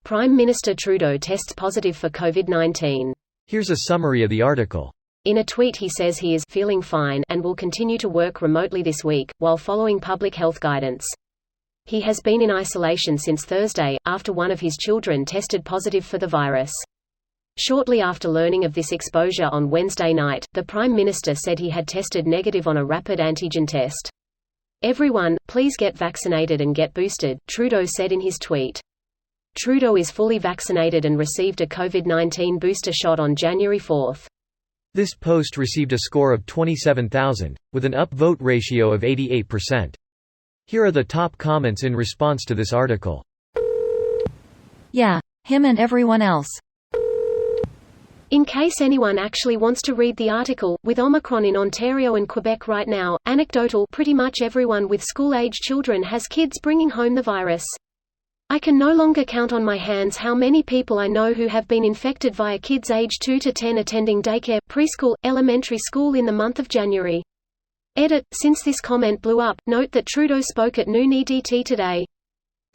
Prime Minister Trudeau tests positive for COVID-19. Here's a summary of the article. In a tweet he says he is feeling fine and will continue to work remotely this week, while following public health guidance. He has been in isolation since Thursday, after one of his children tested positive for the virus. Shortly after learning of this exposure on Wednesday night, the Prime Minister said he had tested negative on a rapid antigen test. "Everyone, please get vaccinated and get boosted," Trudeau said in his tweet. Trudeau is fully vaccinated and received a COVID-19 booster shot on January 4. This post received a score of 27,000, with an upvote ratio of 88%. Here are the top comments in response to this article. Yeah, him and everyone else. In case anyone actually wants to read the article, with Omicron in Ontario and Quebec right now, anecdotal, pretty much everyone with school-age children has kids bringing home the virus. I can no longer count on my hands how many people I know who have been infected via kids age 2 to 10 attending daycare, preschool, elementary school in the month of January. Edit. Since this comment blew up, note that Trudeau spoke at noon EDT today.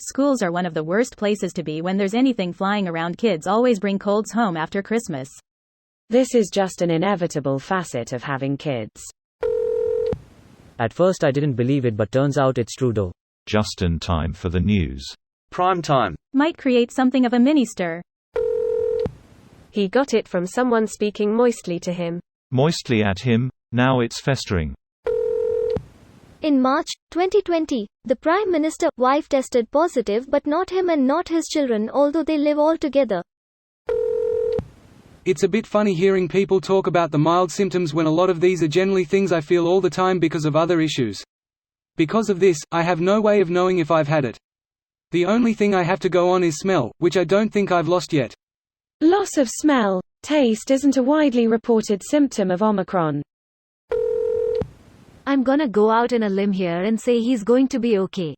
Schools are one of the worst places to be when there's anything flying around. Kids always bring colds home after Christmas. This is just an inevitable facet of having kids. At first I didn't believe it, but turns out it's Trudeau. Just in time for the news. Prime time. Might create something of a mini-stir. He got it from someone speaking moistly to him. Moistly at him, now it's festering. In March 2020, the Prime Minister's wife tested positive, but not him and not his children, although they live all together. It's a bit funny hearing people talk about the mild symptoms when a lot of these are generally things I feel all the time because of other issues. Because of this, I have no way of knowing if I've had it. The only thing I have to go on is smell, which I don't think I've lost yet. Loss of smell, taste isn't a widely reported symptom of Omicron. I'm gonna go out on a limb here and say he's going to be okay.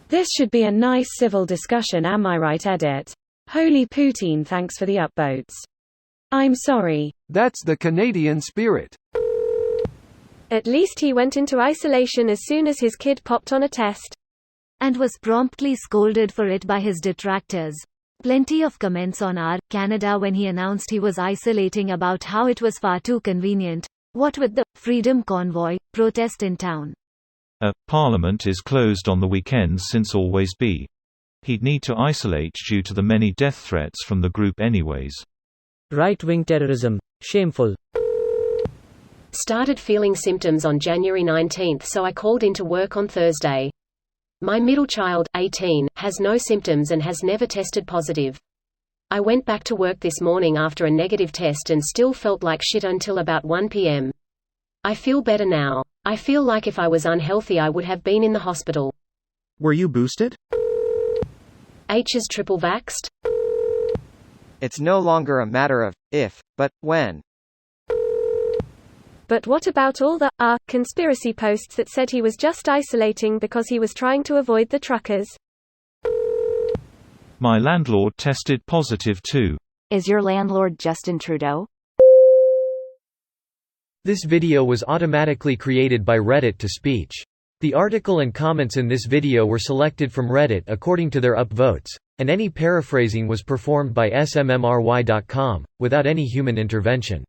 This should be a nice civil discussion, am I right? Edit. Holy Poutine, thanks for the upvotes. I'm sorry. That's the Canadian spirit. At least he went into isolation as soon as his kid popped on a test. And was promptly scolded for it by his detractors. Plenty of comments on our Canada when he announced he was isolating about how it was far too convenient. What with the Freedom Convoy protest in town. Parliament is closed on the weekends since always be. He'd need to isolate due to the many death threats from the group anyways. Right-wing terrorism. Shameful. Started feeling symptoms on January 19, so I called into work on Thursday. My middle child, 18, has no symptoms and has never tested positive. I went back to work this morning after a negative test and still felt like shit until about 1 p.m. I feel better now. I feel like if I was unhealthy I would have been in the hospital. Were you boosted? H is triple vaxxed? It's no longer a matter of if, but when. But what about all the conspiracy posts that said he was just isolating because he was trying to avoid the truckers? My landlord tested positive too. Is your landlord Justin Trudeau? This video was automatically created by Reddit to speech. The article and comments in this video were selected from Reddit according to their upvotes, and any paraphrasing was performed by smmry.com, without any human intervention.